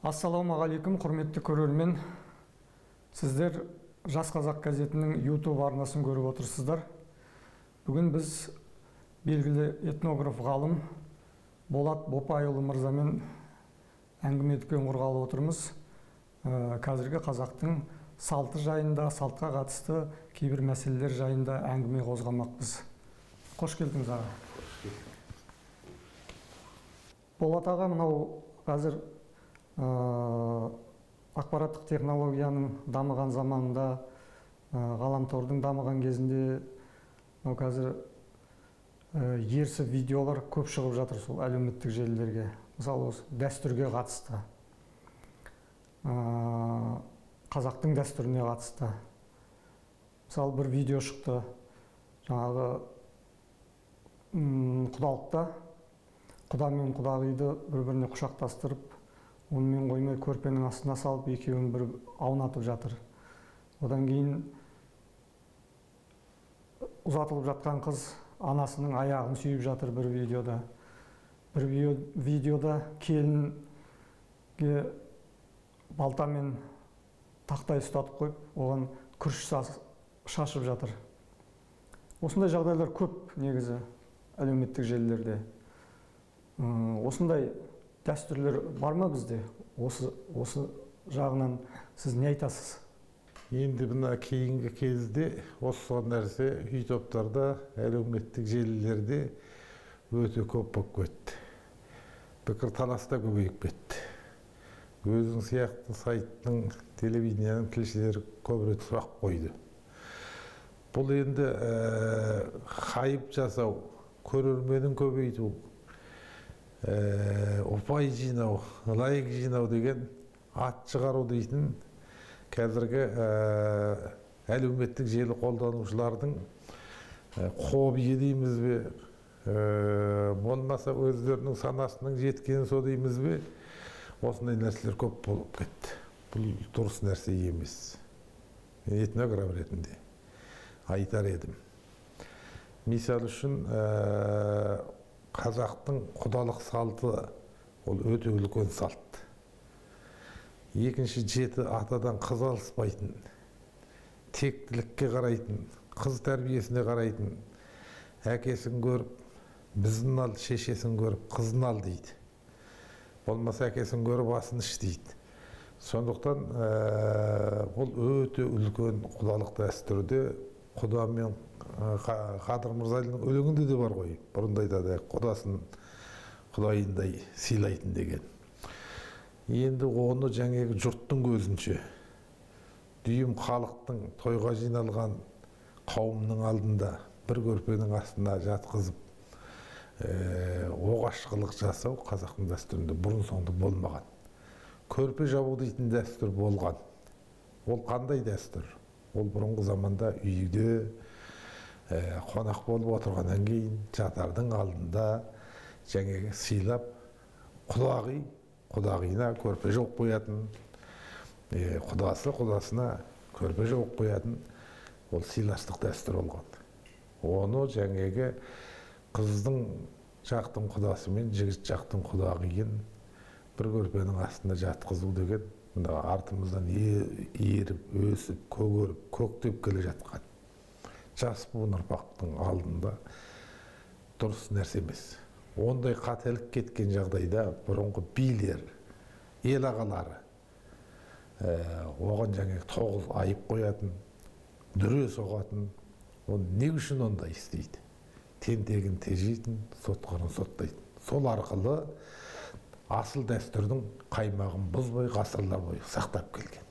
Ассалаумағалейкум, құрметті көрермен. Сіздер Жас Қазақ газетінің YouTube арнасын көріп отырсыздар. Бүгін біз белгілі этнограф ғалым Болат Бопайұлы мырзамен әңгіме дүкен құрғалы отырмыз. Қазіргі қазақтың салты жайында, салтқа қатысты кейбір мәселелер жайында әңгіме қозғамақпыз. Қош келдіңіз аға. Болат аға, мынау қазір ақпараттық технологияның дамыған заманында, ғаламтордың дамыған кезінде қазір ерсі видеолар көп шығып жатыр сол әлеуметтік желілерге. Мысалы, осы дәстүрге қатысты, қазақтың дәстүріне қатысты. Мысалы, бір видео шықты, жаңағы құдалықта құда мен құдағиды бір-біріне құшақтастырып, онымен қоймай көрпенің астына салып, екеуін бір аунатып жатыр. Одан кейін ұзатылып жатқан қыз анасының аяғын сүйіп жатыр бір видеода. Бір видеода келінге балтамен тақтай ұстатып қойып, оған күріш шашып жатыр. Осындай жағдайлар көп негізі әлеуметтік желілерде. Осындай дәстүрлер бар ма бізде? Осы жағынан сіз не айтасыз? Енді мына кейінгі кезде осы нәрсе үй топтарда, әлеуметтік желілерде өте көп болып кетті. Пікір таласта көбейіп кетті. Өзің сияқты сайттың, телевидениенің тілшілері көбірек сұрақ қойды. Бұл енді хайп жасау, көрерменін көбейту, ұпай жинау, лайк жинау деген ат шығару дейтін қазіргі әлеуметтік желі қолданушылардың хоббиі дейміз бе, болмаса өздерінің санасының жеткені со дейміз бе, осындай нәрселер көп болып кетті. Бұл дұрыс нәрсе емес. Мен этнограф ретінде айтар едім. Мисал үшін қазақтың құдалық салты ол өте үлкен салт. Екінші, жеті атадан қыз алыспайтын, тектілікке қарайтын, қыз тәрбиесіне қарайтын, әкесін көріп, біздің ал, шешесін көріп, қызын ал дейді. Болмаса әкесін көріп, асын іш дейді. Сондықтан бұл өте үлкен құдалық дәстүрде, құда мен Қадыр Мырзалиннің өлеңінде де бар ғой. Бұрында айтады, құдасын құдайындай сыйлайтын деген. Енді оны жаңағы жұрттың көзінше, дүйім халықтың тойға жиналған қауымның алдында бір көрпенің астына жатқызып, оғашқылық жасау қазақтың дәстүрінде бұрын соңды болмаған. Көрпе жабу дейтін дәстүр болған. Ол қандай дәстүр? Ол бұрынғы заманда үйде қонақ болып отырғаннан кейін жатардың алдында жаңағы сыйлап, құдағиына көрпе жауып қоятын, құдасы құдасына көрпе жауып қоятын, ол сыйластық дәстүр болған. Оны жаңағы қыздың жақтың құдасы мен жігіт жақтың құдағиын бір көрпенің астына жатқызу деген, артымыздан еріп, өсіп, көгеріп, көктеп келе жатқан жас буын ұрпақтың алдында дұрыс нәрсе емес. Ондай қателік кеткен жағдайда бұрынғы билер, ел ағалары оған жаңағы 9 айып қоятын, дүре соғатын, оны не үшін ондай істейді? Тентегін тежейтін, сотқарын соттайтын. Сол арқылы асыл дәстүрдің қаймағын бұзбай ғасырлар бойы сақтап келген.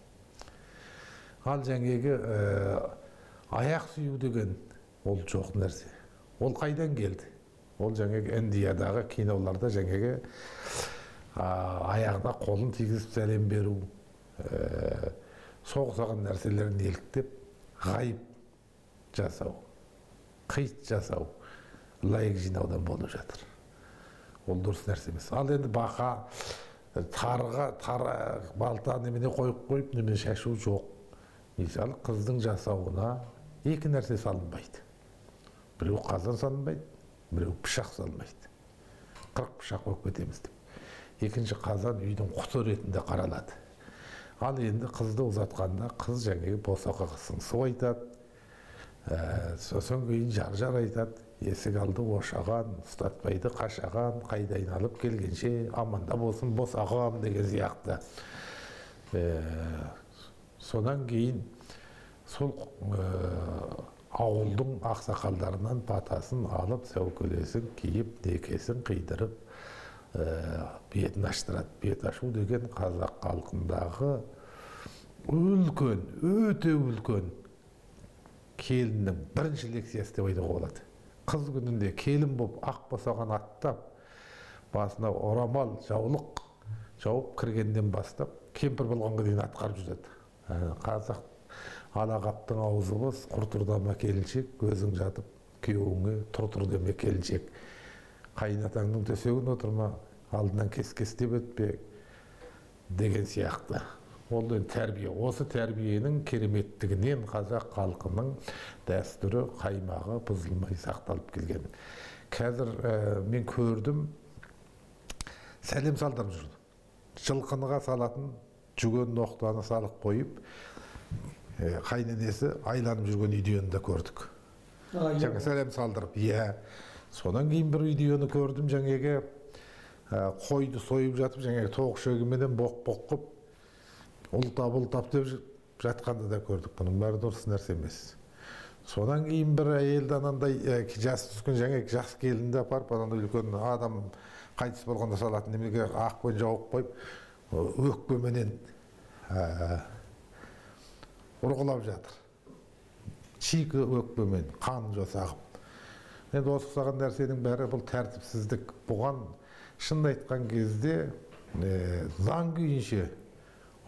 Ал жаңағы аяқ сүю деген ол жоқ нәрсе. Ол қайдан келді? Ол жаңағы Индиядағы киноларда жаңағы аяғына қолын тигізіп сәлем беру, соғысаған нәрселерін еліктеп, ғайып жасау, қит жасау, лайк жинаудан болып жатыр. Ол дұрыс нәрсе емес. Ал енді бақа, балта немене қойып, немене шашу жоқ. Мысалы, қыздың жасауына екі нәрсе салынбайды. Біреу қазан салынбайды, біреу пышақ салынбайды. 40 пышақ болып кетеміз деп. екінші қазан үйдің құты ретінде қаралады. Ал енді қызды ұзатқанда қыз жаңағы босаға сыңсу айтады, сосын кейін жар айтады, есік алды ошаған, ұстатпайды қашаған, қайда айналып келгенше аманда болсын босағам деген сияқты. Содан кейін сол ауылдың ақсақалдарынан батасын алып, сәукелесін киіп, некесін қидырып, бетін аштырады. Бет ашу деген қазақ халқындағы үлкен, өте үлкен келіннің бірінші лекциясы деп айтуға болады. Қыз күнінде келін болып ақ босаған аттап, басына орамал, жаулық жауып кіргеннен бастап, кемпір болғанға дейін атқарып жүреді. Қазақ алағаптың аузы бос, құртыр дама келіншек, өзің жатып, күйеуіңе тұр деме келіншек. Қайнатаңның төсегін отырма, алдынан кес-кестеп өтпе деген сияқты. Ол тәрбие. Осы тәрбиенің кереметтігінен қазақ халқының дәстүрі, қаймағы бұзылмай сақталып келген. Қазір мен көрдім, сәлем салдырып жүрді. Жылқыныға салатын жүген ноқтаны салып қойып, қайненесі айланып жүрген видеоны да көрдік. Жаңа сәлем салдырып, Содан кейін бір видеоны көрдім, жаңағы қойды сойып жатып, жаңағы тоқ шөгіменен боқ-боқ қып, ұлтап деп жатқанды да көрдік. Бұның бәрі дұрыс нәрсе емес. Содан кейін бір әйелді анандай жас түскен жаңағы жас келінді апарып, анандай үлкен адам қайтыс болғанда салатын немеге ақпен жауып қойып, өкпеменен ұрғылап жатыр. Чикі өкпемен, қан жосағып. Енді осы ұқсаған нәрсенің бәрі бұл тәртіпсіздік. Бұған шынын айтқан кезде заң күйінше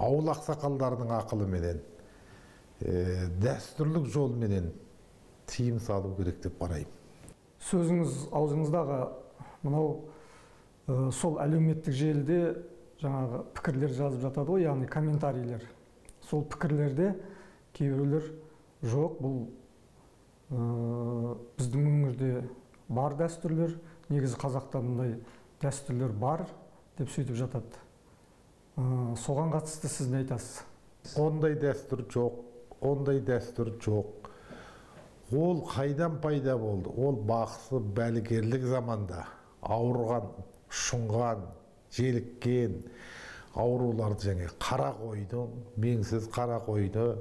ауыл ақсақалдарының ақылыменен, дәстүрлік жолменен тыйым салу керек деп қараймын. Сөзіңіз аузыңыздағы мынау сол әлеуметтік желіде жаңағы пікірлер жазып жатады ғой, яғни комментарийлер. Сол пікірлерде кейбіреулер жоқ, бұл біздің өңірде бар дәстүрлер, негізі қазақта мұндай дәстүрлер бар деп сөйтіп жатады. Соған қатысты сіз не айтасыз? Ондай дәстүр жоқ, ондай дәстүр жоқ. Ол қайдан пайда болды? Ол бақсы бәлгерлік заманда ауырған, шұңған, желіккен ауруларды жаңа қара қойды, меңсіз қара қойды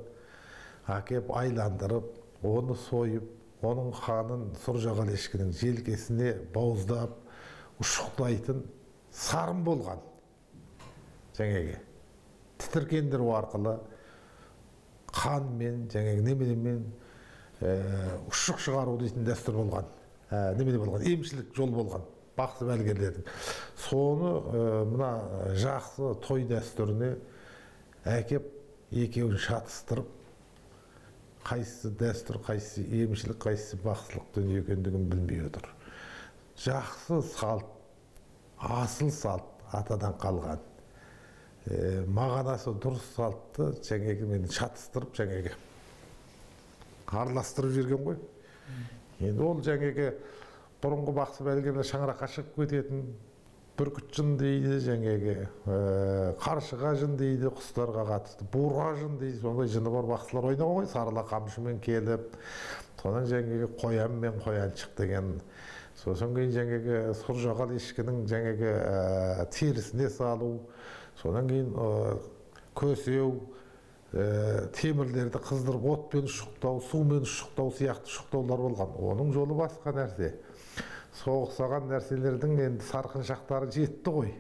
әкеп айландырып, оны сойып, оның қанын сұржағал ешкінің желкесіне бауыздап, ұшықтайтын сарын болған. Жаңағы тітіркендіру арқылы қанмен, жаңағы немедемен ұшық шығару дейтін дәстүр болған. Немеде болған, емшілік жол болған. Бақсы бәлгерлердің. Соны мына жақсы той дәстүріне әкеп екеуін шатыстырып, қайсысы дәстүр, қайсысы емшілік, қайсысы бақсылық дүние екендігін білмей отыр. Жақсы салт, асыл салт атадан қалған. Мағанасы дұрыс салтты жаңағы мені шатыстырып, жаңағы араластырып жүрген ғой. Енді ол жаңағы бұрынғы бақсы бәлгерлер шаңыраққа шығып кететін, бүркіт жын дейді, жаңағы қаршыға жын дейді, құстарға қатысты, буырға жын дейді, сондай жыны бар бақсылар ойнауы ғой, сарыла қамшымен келіп, содан жаңағы қоян мен қояншық деген, сосын кейін жаңағы сұржағал ешкінің жаңағы терісіне салу, содан кейін көсеу, темірлерді қыздырып отпен ұшықтау, сумен ұшықтау сияқты ұшықтаулар болған. Оның жолы басқа нәрсе. Соғысаған нәрселердің енді сарқыншақтары жетті ғой.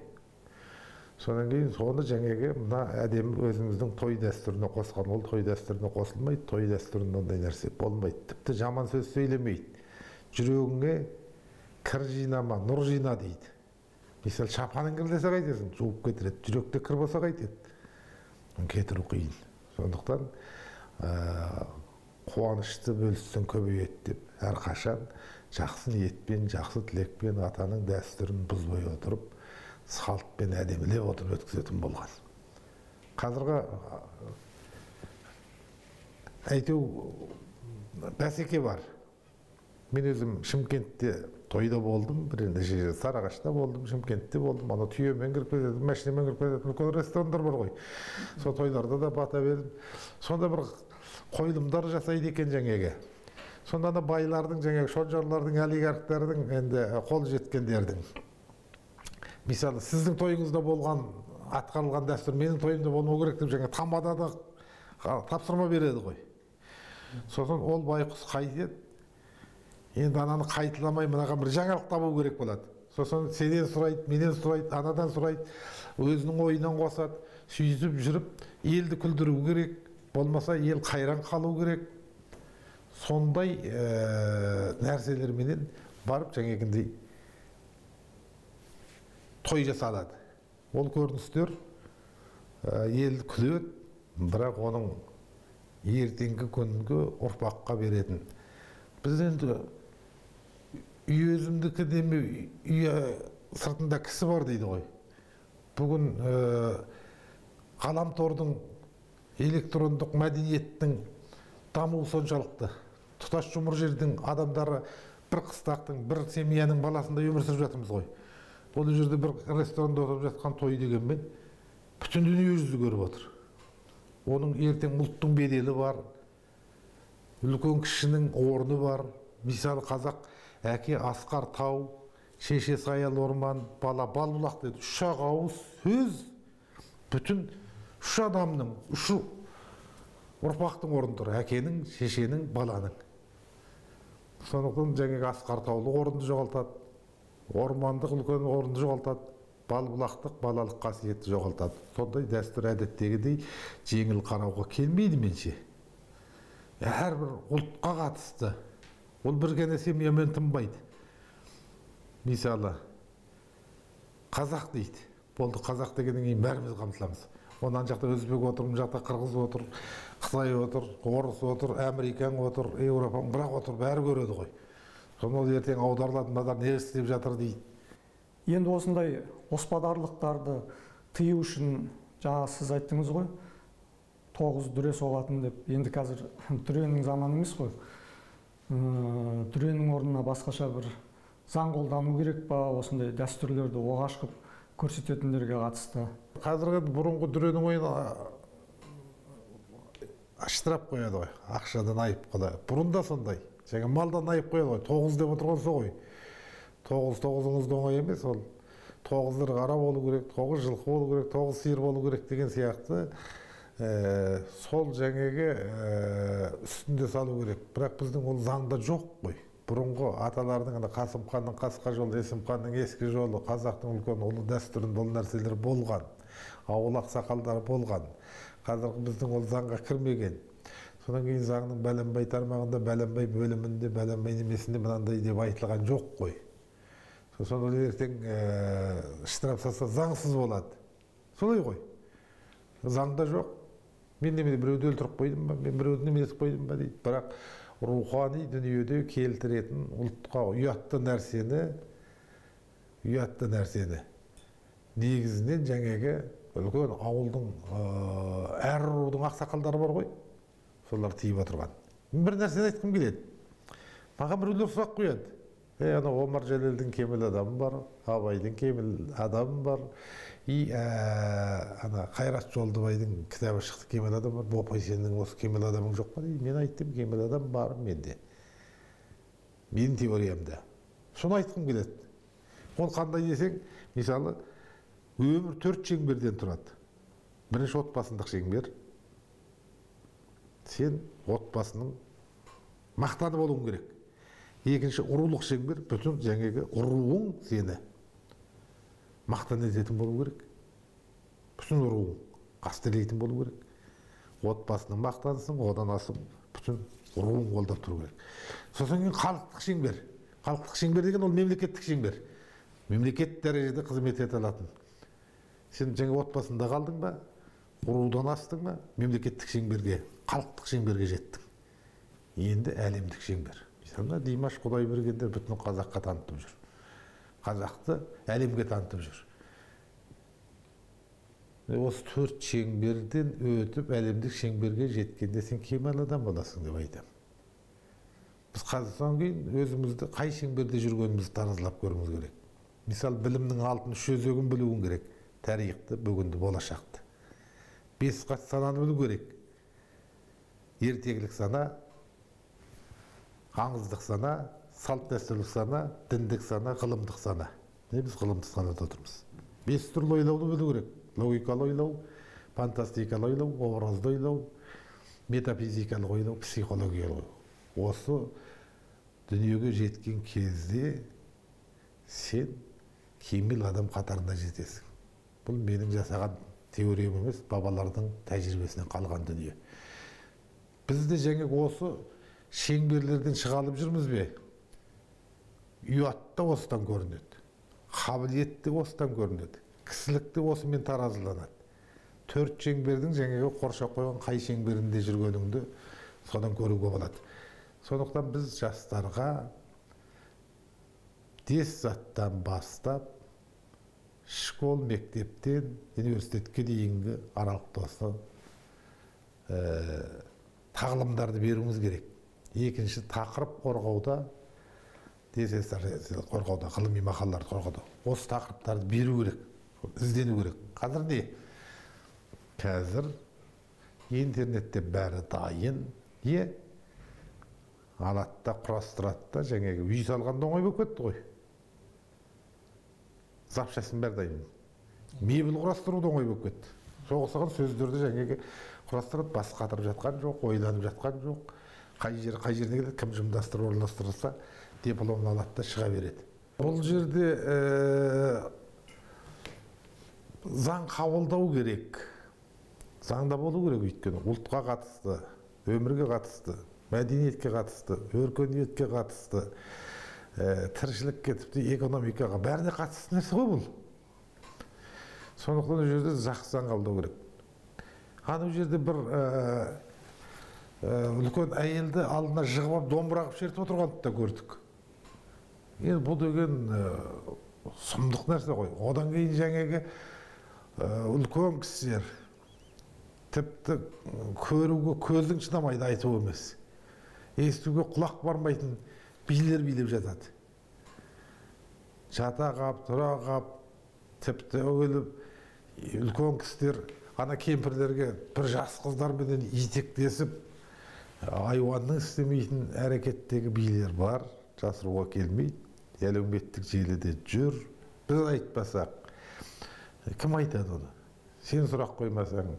Содан кейін соны жаңағы мына әдемі өзіміздің той дәстүріне қосқан. Ол той дәстүріне қосылмайды, той дәстүрінде ондай нәрсе болмайды. Тіпті жаман сөз сөйлемейді. Жүрегіңе кір жинама, нұр жина дейді. Мысалы, шапаның кірдесе қайтесің, жуып кетіреді. Жүректе кір болса қайтеді. Кетіру қиын. Сондықтан қуанышты бөлістен көбейеді деп, әрқашан жақсы ниетпен, жақсы тілекпен атаның дәстүрін бұзбай отырып, салтпен әдемілеп отырып өткізетін болған. Қазіргі әйтеу бәсеке бар. Мен өзім Шымкентте тойда болдым, бірінші жер Сарыағашта болдым, Шымкентте болдым, ана түйемен кіріп кететін, машинамен кіріп кететін үлкен ресторандар бар ғой. Сол тойларда да бата бердім. Сонда бір қойылымдар жасайды екен жаңағы. Сонда да байлардың, жаңағы шонжарлардың, олигархтардың, енді қол жеткендердің. Мысалы, сіздің тойыңызда болған, атқарылған дәстүр менің тойымда болмау керек деп жаңа тамада да тапсырма береді ғой. Сосын ол байқұс қайтеді. Енді ананы қайталамай мынаған бір жаңалық табу керек болады. Сосын сенен сұрайды, менен сұрайды, анадан сұрайды, өзінің ойынан қосады, сөйтіп жүріп, елді күлдіру керек, болмаса ел қайран қалу керек. Сондай нәрселерменен барып жаңағындай той жасалады. Ол көріністер елді күледі, бірақ оның ертеңгі күнгі ұрпаққа беретін. Біз енді үй өзімдікі деме, үй сыртында кісі бар дейді ғой. Бүгін ғаламтордың, электрондық мәдениеттің дамуы соншалықты. Тұтас жұмыр жердің адамдары бір қыстақтың, бір семьяның баласында өмір сүріп жатырмыз ғой. Бұл жерде бір ресторанда отырып жатқан той дегенмен бүтін дүние жүзі көріп отыр. Оның ертең ұлттың беделі бар, үлкен кішінің орны бар. Мысалы қазақ әке Асқар тау, шеше Саял орман, бала Балбұлақ деді. Үш ақ ауыз сөз бүтін үш адамның, үш ұрпақтың орны тұр. Әкенің, шешенің, баланың. Сондықтан жаңағы Асқар таулық орынды жоғалтады. Ормандық үлкен орынды жоғалтады, Балбұлақтық балалық қасиетті жоғалтады. Сондай дәстүр әдеттегідей жеңіл қарауға келмейді менше. Әрбір ұлтқа қатысты. Ол бір ғана семьямен тынбайды. Мысалы, қазақ дейді. Болды, қазақ дегеннен кейін бәріміз қамтыламыз. Онан жақта өзбек отыр, мына жақта қырғыз отыр, Қытай отыр, орыс отыр, американ отыр, Еуропа, бірақ отыр, бәрі көреді ғой. Соны ол ертең аударылады, мынадар не істеп жатыр дейді. Енді осындай оспадарлықтарды тыю үшін, жаңа сіз айттыңыз ғой, 9 дүре соғатын деп. Енді қазір дүренің заманы емес қой. Дүренің орнына басқаша бір заң қолдану керек па, осындай дәстүрлерді оғаш қылып көрсететіндерге қатысты? Қазіргі бұрынғы дүренің ойын штраф қояды ғой, ақшадан айып қояды. Бұрында сондай. Жаңа малдан айып қояды ғой, 9 деп отырған сол ғой. 9-9-ыңызды оңай емес, ол 9-дар қара болу керек, 9 жылқы болу керек, 9 сиыр болу керек деген сияқты сол жаңағы үстінде салу керек. Бірақ біздің ол заңда жоқ қой. Бұрынғы аталардың Қасым ханның қасқа жолы, Есім ханның ескі жолы, қазақтың үлкен ұлы дәстүрінде ол нәрселер болған. Ауыл ақсақалдары болған. Қазіргі біздің ол заңға кірмеген. Содан кейін заңның бәленбай тармағында, бәленбай бөлімінде, бәленбай немесінде мынандай деп айтылған жоқ қой. Сосын ол ертең штраф салса заңсыз болады. Солай ғой. Заңда жоқ. Мен неме біреуді өлтіріп қойдым ба, мен біреуді неме етіп қойдым ба дейді. Бірақ рухани дүниеде келтіретін ұлтқа ұятты нәрсені негізінен жаңағы үлкен ауылдың әр рудың ақсақалдары бар ғой. Солар тиіп отырған. Бір нәрсені айтқым келеді. Маған біреулер сұрақ қояды. Ана Омар Жәлелдің кемел адамы бар, Абайдың кемел адамы бар, ана Қайрат Жолдыбайдың кітабы шықты кемел адам бар, Бопай сенің осы кемел адамың жоқ па дейді. Мен айттым, кемел адам бар менде. Менің теориямда. Соны айтқым келеді. Ол қандай десең, мысалы, өмір 4 шеңберден тұрады. Бірінші отбасындық шеңбер. Сен отбасының мақтаны болуың керек. Екінші ұрулық шеңбер, бүтін жаңағы ұруың сені мақтан ететін болу керек. Бүтін ұруың қастерлейтін болу керек. Отбасының мақтанысың, одан асып бүтін ұруың қолдап тұру керек. Сосын кейін халықтық шеңбер. Халықтық шеңбер деген ол мемлекеттік шеңбер. Мемлекет дәрежеде қызмет ете алатын. Сен жаңа отбасында қалдың ба, ұрудан астың ба, мемлекеттік шеңберге, халықтық шеңберге жеттің. Енді әлемдік шеңбер. Мысалы, Димаш Құдайбергендер бүтін қазаққа танытып жүр. Қазақты әлемге танытып жүр. Осы 4 шеңберден өтіп әлемдік шеңберге жеткенде сен кемел адам боласың деп айтамын. Біз қазірден кейін өзімізді қай шеңберде жүргенімізді таразылап көруіміз керек. Мисал, білімнің алтын үш өзегін білуің керек. Тарихты, бүгінді, болашақты. 5 қат сананы білу керек. Ертегілік сана, аңыздық сана, салт дәстүрлік сана, діндік сана, ғылымдық сана. Біз ғылымдық санада отырмыз. 5 түрлі ойлауды білу керек. Логикалы ойлау, фантастикалы ойлау, образды ойлау, метафизикалық ойлау, психологиялық ойлау. Осы дүниеге жеткен кезде сен кемел адам қатарына жетесің. Бұл менің жасаған теориям емес, бабалардың тәжірибесінен қалған дүние. Біз де жаңа осы шеңберлерден шығалып жүрміз бе? Ұят та осыдан көрінеді. Қабілет те осыдан көрінеді. Кісілік те осымен таразыланады. 4 шеңбердің жаңағы қоршап қойған қай шеңберінде жүргеніңді содан көруге болады. Сондықтан біз жастарға дес-заттан бастап, школ, мектептен, университетке дейінгі аралықта осы тағылымдарды беруіміз керек. Екінші, тақырып қорғауда, қорғауда, ғылыми мақалаларды қорғауда. Осы тақырыптарды беру керек, іздену керек. Қазір не? Қазір интернетте бәрі дайын, алады да, құрастырады да, жаңағы үй салғанда оңай болып кетті ғой. Запчастың бәрі дайын. Мебель құрастыруды оңай болып кетті. Соғысқан сөздерді жаңағы құрастырады, бас қатырып жатқан жоқ, ойланып жатқан жоқ. Қай жеріне келеді, кім жұмдастырып орналастырса, дипломын алады да шыға береді. Бұл жерде заң қабылдау керек. Заңда болу керек, өйткені ұлтқа қатысты, өмірге қатысты, мәдениетке қатысты, өркениетке қатысты, тіршілікке, тіпті экономикаға, бәріне қатысты нәрсе ғой бұл. Сондықтан ол жерде жақсы заң қабылдау керек. Ана жерде бір үлкен әйелді алдына жығып домбыра қылып шертіп отырғанды да көрдік. Енді бұл деген сұмдық нәрсе ғой. Одан кейін жаңағы үлкен кісілер, тіпті көруге көздің шыдамайды, айту емес. Естуге құлақ бармайтын билер билеп жатады. Жата қап, тұра қап, тіпті үлкен кісілер ана кемпірлерге бір жас қыздарменен итектесіп, айуанның істемейтін әрекеттегі билер бар, жасыруға келмейді. Әлеуметтік желіде жүр. Біз айтпасақ, кім айтады оны? Сен сұрақ қоймасаң,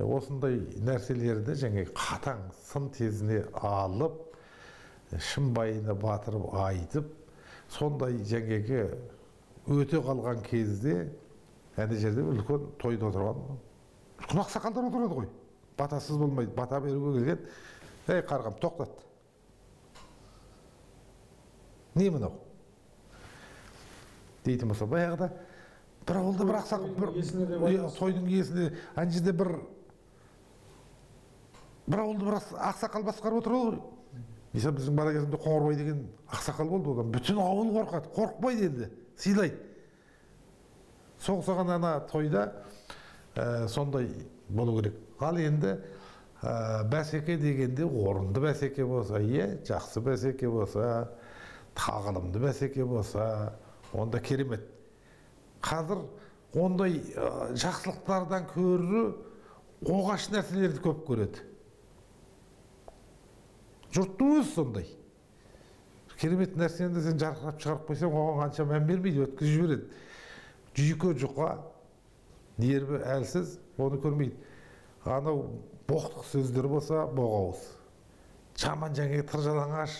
осындай нәрселерді жаңа қатаң сын тезіне алып, шымбайына батырып айтып, сондай жаңағы өте қалған кезде, әне жерде үлкен тойда отырған, үлкен ақсақалдар отырады ғой. Батасыз болмайды, бата беруге келген, қарғам, тоқтат. Не мынау? Дейтін болса, баяғыда бір ауылда бір ақсақал, тойдың иесінде, ана жерде бір ауылды бір ақсақал басқарып отырады ғой. Мысалы, біздің бала кезімде Қоңырбай деген ақсақал болды, одан bütün ауыл қорқады, қорықпайды енді, сыйлайды. Соғысаған ана тойда сондай болу керек. Ал енді бәсеке дегенде орынды бәсеке болса, жақсы бәсеке болса, тағылымды бәсеке болса, онда керемет. Қазір ондай жақсылықтардан көрі оғаш нәрселерді көп көреді. Жұрттың өзі сондай. Керемет нәрсені сен жарқырап шығарып қойсаң, оған қанша мән бермейді, өткізіп жібереді. Жүйке жұқа, нерві әлсіз, оны көрмейді. Анау боқтық сөздер болса, боғауыз. Жаман жаңағы тыржалаңаш,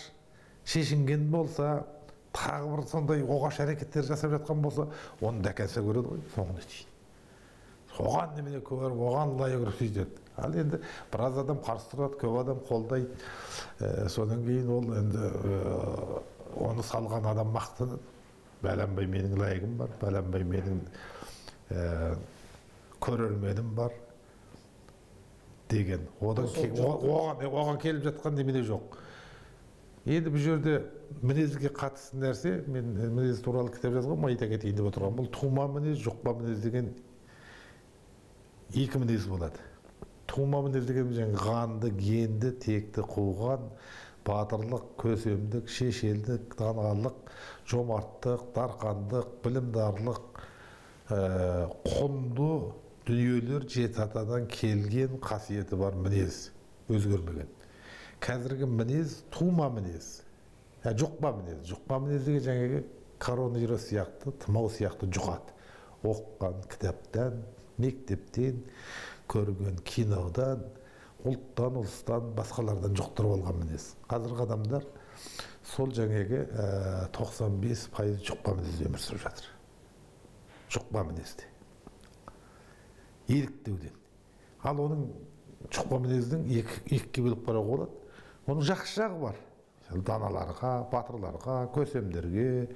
шешінген болса, тағы бір сондай оғаш әрекеттер жасап жатқан болса, оны дәкәнсе көреді ғой, соңына дейін. Оған немене көріп, оған лайық көріп сөйтеді. Ал енді біраз адам қарсы тұрады, көп адам қолдайды. Содан кейін ол енді оны салған адам мақтанады. Бәленбай менің лайығым бар, бәленбай менің көрерменім бар деген. Оған келіп жатқан немене жоқ. Енді бұл жерде мінезге қатысты нәрсе, мен мінез туралы кітап жазған, айта кетейін деп отырған. Бұл тума мінез, жұқпа мінез деген екі мінез болады. Тума мінез деген қанды, генді, текті қуған, батырлық, көсемдік, шешелдік, даналық, жомарттық, дарқандық, білімдарлық, құнды дүниелер жеті атадан келген қасиеті бар мінез, өзгермеген. Қазіргі мінез тума мінез, жұқпа мінез. Жұқпа мінез деген жаңағы коронавирус сияқты, тұмау сияқты жұқады. Оқыған кітаптан, мектептен, көрген кинодан, ұлттан, ұлыстан, басқалардан жұқтырып алған мінез. Қазіргі адамдар сол жаңағы 95% жұқпа мінезде өмір сүріп жатыр. Жұқпа мінезде. Еліктеуден. Ал оның жұқпа мінездің екіге бөліп қарауға болады. Оның жақсы жағы бар. Даналарға, батырларға, көсемдерге,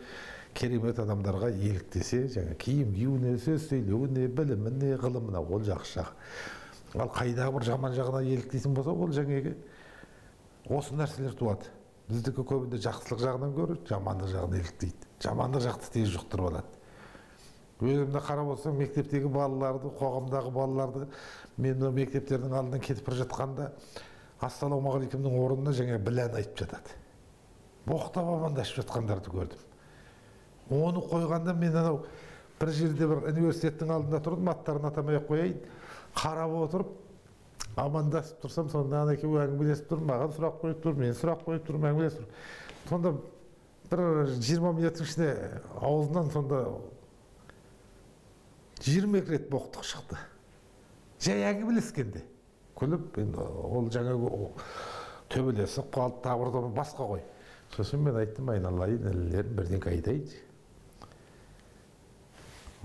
керемет адамдарға еліктесе, жаңа киім киюіне, сөз сөйлеуіне, біліміне, ғылымына, ол жақсы жағы. Ал қайдағы бір жаман жағына еліктейтін болса, ол жаңағы осы нәрселер туады. Біздікі көбінде жақсылық жағынан көрі, жамандық жағына еліктейді. Жамандық жақты тез жұқтырып алады. Өзімді қарап olsаң, мектептегі балаларды, қоғамдағы балаларды, мен мектептердің алдынан кетіп бара жатқанда, ассалаумағалейкумның орнына жаңа білән айтып жатады. Боқтап амандасып жатқандарды көрдім. Оны қойғанда мен анау бір жерде бір университеттің алдында тұрдым, аттарын атамай-ақ қояйын, қарап отырып, амандасып тұрсам, сонда ана екеуі әңгімелесіп тұр, маған сұрақ қойып тұр, мен сұрақ қойып тұрмын, әңгімелесіп тұр. Сонда бір 20 минуттың ішінде аузынан сонда 20 рет боқтық шықты. Жай әңгімелескенде. Күліп, ол жаңағы төбелесіп қалды, табырды басқа қой. Сосын мен айттым, айналайын, әлілерін бірден айтайын.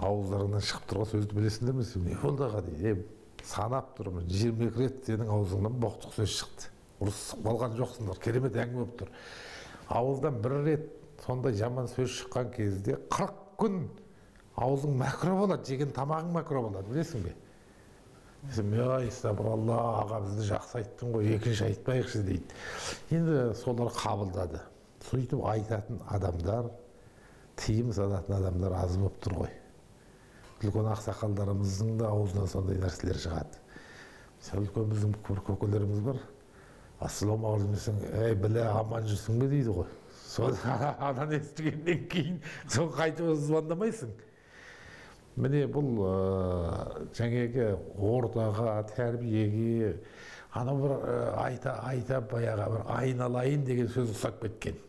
Ауыздарынан шығып тұрған сөзді білесіңдер ме? Не болды аға дейді. Санап тұрмын, 20 рет сенің аузыңнан боқтық сөз шықты. Ұрысып қалған жоқсыңдар, керемет әңгіме болып тұр. Ауыздан бір рет сондай жаман сөз шыққан кезде 40 күн аузың мәкро болады, жеген тамағың мәкро болады, білесің бе? Ай, сабыралла, аға бізді жақсы айттың ғой, екінші айтпайықшы дейді. Енді солар қабылдады. Сөйтіп айтатын адамдар, тыйым салатын адамдар аз болып тұр ғой. Үлкен ақсақалдарымыздың да аузынан сондай нәрселер шығады. Үлкен біздің көкелеріміз бар. Ассалаумағалейкум, ей біле аман жүрсің бе дейді ғой. Сол ананы естігеннен кейін сол қайтып звондамайсың. Міне бұл жаңағы ортаға, тәрбиеге, ана бір айта баяға бір айналайын деген сөз ұсап кеткен.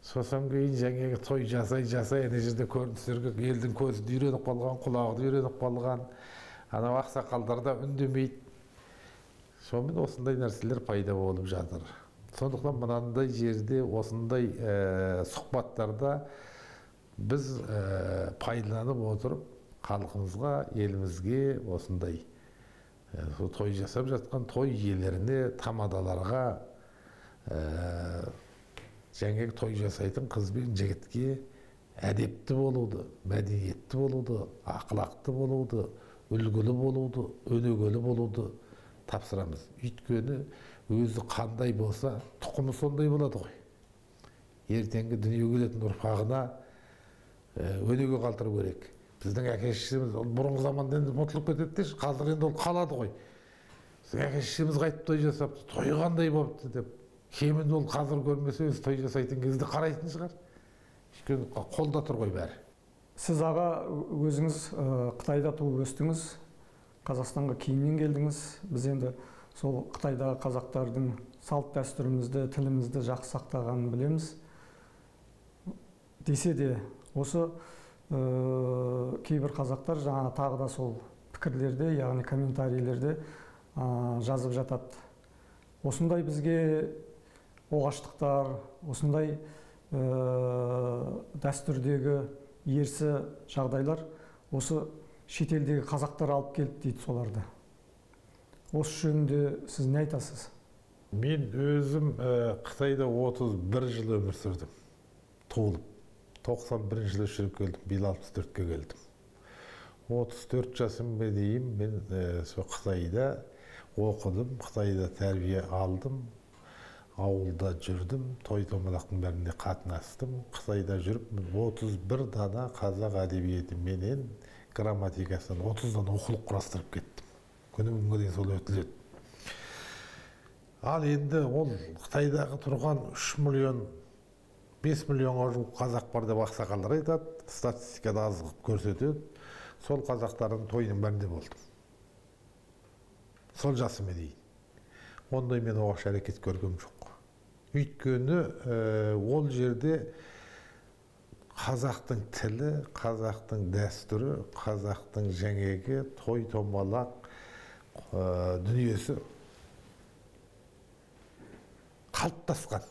Сосын кейін жаңағы той жасай, ана жерде көріністерге елдің көзі үйреніп қалған, құлағы үйреніп қалған, ана ақсақалдар да үндемейді. Сонымен осындай нәрселер пайда болып жатыр. Сондықтан мынандай жерде, осындай сұхбаттарда біз пайдаланып отырып, халқымызға, елімізге осындай той жасап жатқан той иелеріне, тамадаларға, жаңағы той жасайтын қыз бен жігітке әдепті болуды, мәдениетті болуды, ақылақты болуды, үлгілі болуды, өнегелі болуды тапсырамыз. Өйткені өзі қандай болса, тұқымы сондай болады ғой. Ертеңгі дүниеге келетін ұрпағына өнеге қалдыру керек. Біздің әке-шешеміз бұрынғы заманда енді ұмытылып кетеді де, қазір енді ол қалады ғой. Әке-шешеміз қайтып той жасапты, той қандай болыпты деп. Кемінде ол қазір көрмесе, өзі той жасайтын кезде қарайтын шығар. Өйткені қолда тұр ғой бәрі. Сіз аға өзіңіз Қытайда туып өстіңіз, Қазақстанға кейіннен келдіңіз. Біз енді сол Қытайдағы қазақтардың салт дәстүрімізді, тілімізді жақсы сақтағанын білеміз. Десе де, осы кейбір қазақтар жаңа тағы да сол пікірлерде, яғни комментарийлерде жазып жатады. Осындай бізге оғаштықтар, осындай дәстүрдегі ерсі жағдайлар осы шетелдегі қазақтар алып келді дейді соларды. Осы жөнінде сіз не айтасыз? Мен өзім Қытайда 31 жыл өмір сүрдім. Туылып. 91 жылы жүріп келдім, биыл 64-ке келдім. 34 жасымға дейін мен Қытайда оқыдым, Қытайда тәрбие алдым, ауылда жүрдім, той-томалақтың бәріне қатынастым. Қытайда жүріп 31 дана қазақ әдебиеті менен грамматикасынан 30 дана оқулық құрастырып кеттім. Күні бүгінге дейін сол өтіледі. Ал енді ол Қытайдағы тұрған 3 миллион 5 миллионға жуық қазақ бар деп ақсақалдар айтады, статистикада аз қылып көрсетеді. Сол қазақтардың тойының бәрінде болдым. Сол жасыма дейін. Ондай мен оғаш әрекет көргем жоқ. Өйткені ол жерде қазақтың тілі, қазақтың дәстүрі, қазақтың жаңегі той томалақ дүниесі қалыптасқан.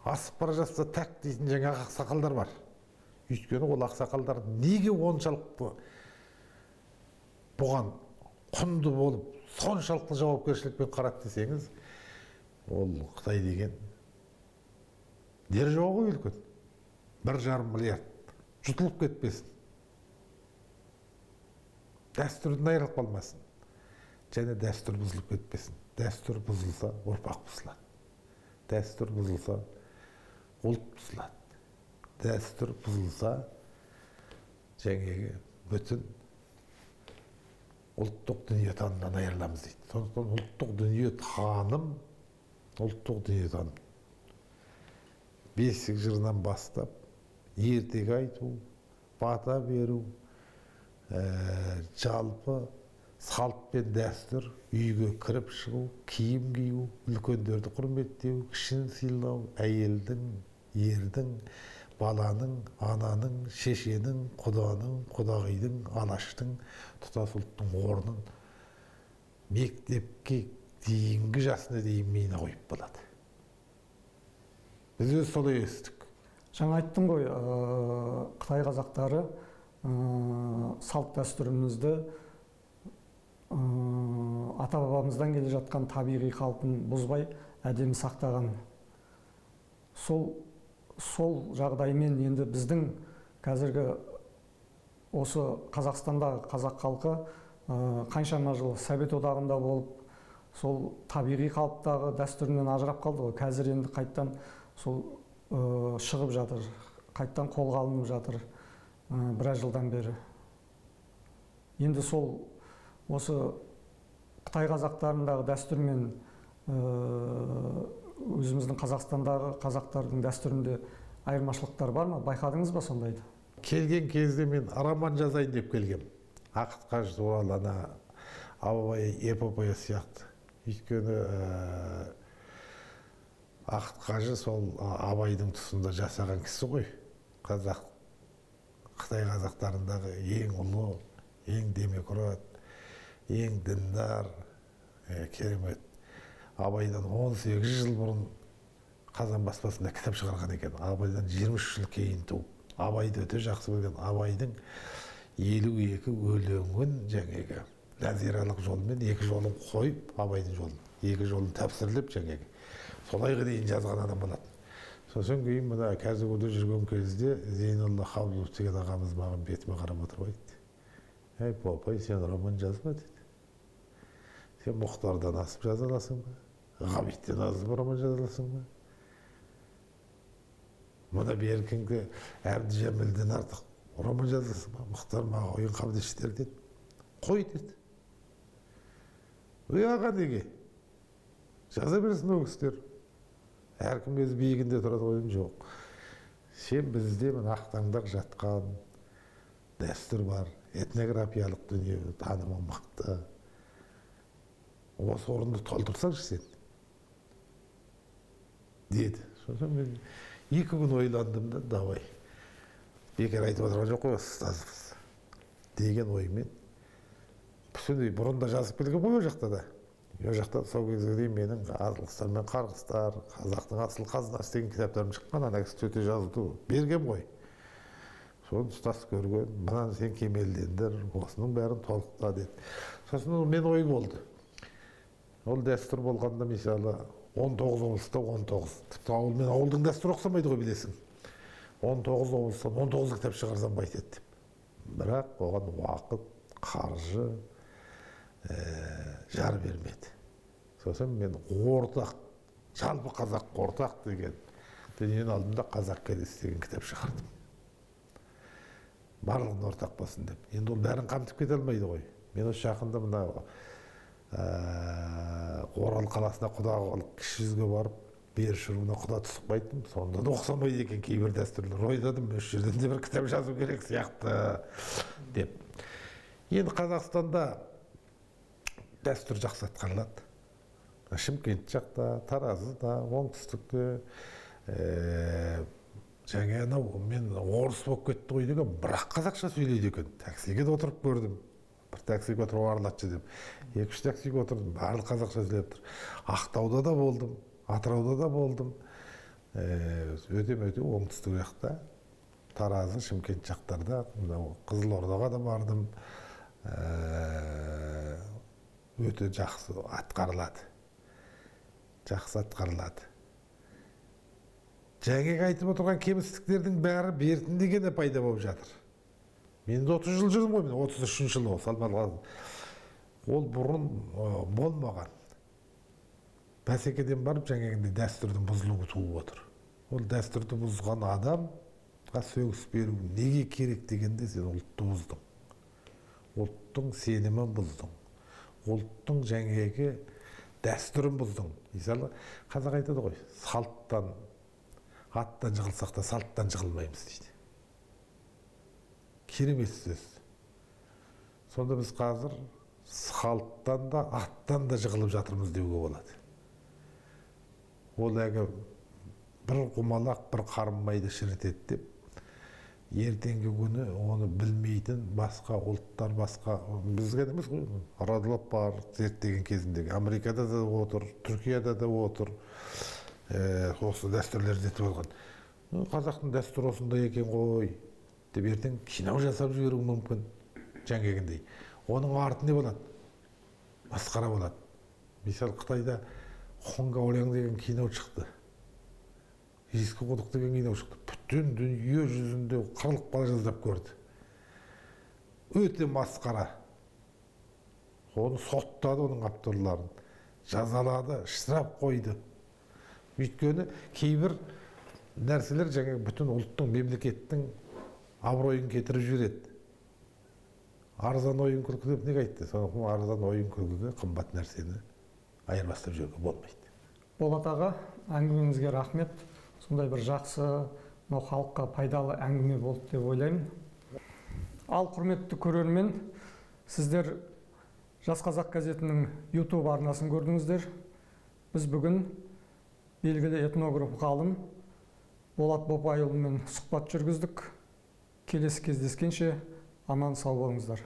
Асып бара жатса тәк дейтін жаңағы ақсақалдар бар. Өйткені ол ақсақалдар неге оншалықты бұған құнды болып, соншалықты жауапкершілікпен қарады десеңіз, ол Қытай деген держава ғой үлкен. 1,5 миллиард жұтылып кетпесін. Дәстүрден айырылып қалмасын. Және дәстүр бұзылып кетпесін. Дәстүр бұзылса, ұрпақ бұзылады. Дәстүр бұзылса, ұлт бұзылады. Дәстүр бұзылса, жаңағы бүтін ұлттық дүниетанымнан айырыламыз дейді. Сондықтан ұлттық дүниетаным, ұлттық дүниетаным. Бесік жырынан бастап, ертегі айту, бата беру, жалпы салт пен дәстүр, үйге кіріп шығу, киім кию, үлкендерді құрметтеу, кішін сыйлау, әйелдің, ердің, баланың, ананың, шешенің, құданың, құдағидың, алаштың, тұтас ұлттың орнын мектепке дейінгі жасына дейін мені қойып болады. Біз өз солай өстік. Жаңа айттың ғой, Қытай қазақтары салт дәстүрімізді ата-бабамыздан келе жатқан табиғи қалпын бұзбай әдемі сақтаған. Сол жағдаймен енді біздің қазіргі осы Қазақстандағы қазақ халқы қаншама жыл Совет одағында болып, сол табиғи қалыптағы дәстүрінен ажырап қалды ғой. Қазір енді қайттан сол шығып жатыр, қайттан қолға алынып жатыр біраз жылдан бері. Енді сол осы Қытай қазақтарындағы дәстүрмен өзіміздің Қазақстандағы қазақтардың дәстүрінде айырмашылықтар бар ма? Байқадыңыз ба сондайды? Келген кезде мен роман жазайын деп келгем. Ақыт Қажы туралы ана Абай эпопея сияқты. Өйткені Ақыт Қажы сол Абайдың тұсында жасаған кісі ғой. Қытай қазақтарындағы ең ұлы, ең демократ, ең діндар, керемет. Абайдан 18 жыл бұрын Қазан баспасында кітап шығарған екен. Абайдан 23 жыл кейін туып, Абайды өте жақсы білген. Абайдың 52 өлеңін жаңағы нәзиралық жолмен 2 жолын қойып, Абайдың жолын 2 жолын тәпсірлеп жаңағы солайға дейін жазған адам болатын. Сосын кейін мына Қазығұртта жүрген кезде Зейнолла Хабылов деген ағамыз маған бетіме қарап отырып айтты. Әй, Попай, сен роман жазба деді. Сен Мұхтардан асып жаза аласың ба? Ғабиттен асып роман жаза аласың ба? Мұна беркінгі Әбдіжәмілден артық роман жазасың ба? Мұхтар маған ойын қабдештер деді. Қой деді. Өй аға неге? Жаза берсін ол кісілер. Әркім өз биігінде тұрады ойым жоқ. Сен бізде ақтаңдақ жатқан дәстүр бар, этнографиялық дүние, танымы мықты. Осы орынды толтырсаңшы сен, деді. Сосын мен 2 күн ойландым да, давай. Бекер айтып отырған жоқ қой, ұстазымыз деген оймен. Бұрында жазып келген ғой о жақта да. О жақта сол кезге дейін менің Азылқыстар мен Қарғыстар, Қазақтың асыл қазынасы деген кітаптарым шыққан, ана кісі төте жазуды берген ғой. Соны ұстаз көрген, мынаны сен кемелдендір, осының бәрін толықта деді. Сосын мен ой болды. Ол дәстүр болғанда, мысалы, 19 облыста 19. Тіпті ауылмен ауылдың дәстүрі ұқсамайды ғой, білесің. 19 облыстан 19 кітап шығарсам қайтеді деп. Бірақ оған уақыт, қаржы, жар бермеді. Сосын мен ортақ, жалпы қазақ ортақ деген дүниенің алдында қазақ келесі деген кітап шығардым. Барлығын ортақ болсын деп. Енді ол бәрін қамтып кете алмайды ғой. Мен осы жақында мына Орал қаласына құда қылып кіші жүзге барып бер шыруына құда түсіп қайттым. Сонда да ұқсамайды екен кейбір дәстүрлер. Ойладым, осы жерден де бір кітап жазу керек сияқты деп. Енді Қазақстанда дәстүр жақсы атқарылады. Шымкент жақта, Таразыда, оңтүстікте, жаңа анау мен орыс болып кетті ғой деген, бірақ қазақша сөйлейді екен. Таксиге де отырып көрдім. Бір таксиге отырып аралатшы деп. 2-3 таксиге отырдым, барлық қазақша сөйлеп тұр. Ақтауда да болдым, Атырауда да болдым. Өте оңтүстік жақта, Таразы, Шымкент жақтарда, Қызылордаға да бардым. Өте жақсы атқарылады. Жақсы атқарылады. Жаңағы айтып отырған кемістіктердің бәрі бертіндегене пайда болып жатыр. Мен 30 жыл жүрдім ғой, мен 33 жылы салмалған. Ол бұрын болмаған. Бәсекеден барып жаңағындай дәстүрдің бұзылуы туып отыр. Ол дәстүрді бұзған адамға сөгіс беру неге керек дегенде сен ұлтты бұздың. Ұлттың сенімін бұздың. Ұлттың жаңағы дәстүрін бұздың. Мысалы, қазақ айтады ғой, салттан, аттан жығылсақ та салттан жығылмаймыз дейді. Керемет сөз. Сонда біз қазір салттан да, аттан да жығылып жатырмыз деуге болады. Ол әгі бір құмалақ, бір қарынмайды шірітеді деп, ертеңгі күні оны білмейтін басқа ұлттар, басқа бізге емес қой, Радлов бар зерттеген кезіндегі, Америкада да отыр, Түркияда да отыр, осы дәстүрлер зерттеп алған. Қазақтың дәстүрі осындай екен ғой деп ертең кино жасап жіберуі мүмкін жаңағындай. Оның арты не болады? Масқара болады. Мысалы, Қытайда Хонгаоляң деген кино шықты. Ескі құдық деген кино шықты. Бүтін дүние жүзінде қырылып бара жаздап көрді. Өте масқара. Оны соттады, оның авторларын. Жазалады, штраф қойды. Өйткені кейбір нәрселер жаңа бүтін ұлттың, мемлекеттің абыройын кетіріп жібереді. Арзан ойын күлкі деп неге айтты? Сондықтан арзан ойын күлкіге қымбат нәрсені айырбастап жіберуге болмайды. Болат аға, әңгімеңізге рахмет. Сондай бір жақсы, халыққа пайдалы әңгіме болды деп ойлаймын. Ал құрметті көрермен, сіздер Жас Қазақ газетінің YouTube арнасын көрдіңіздер. Біз бүгін белгілі этнограф ғалым Болат Бопайұлымен сұхбат жүргіздік. Келесі кездескенше аман сау болыңыздар.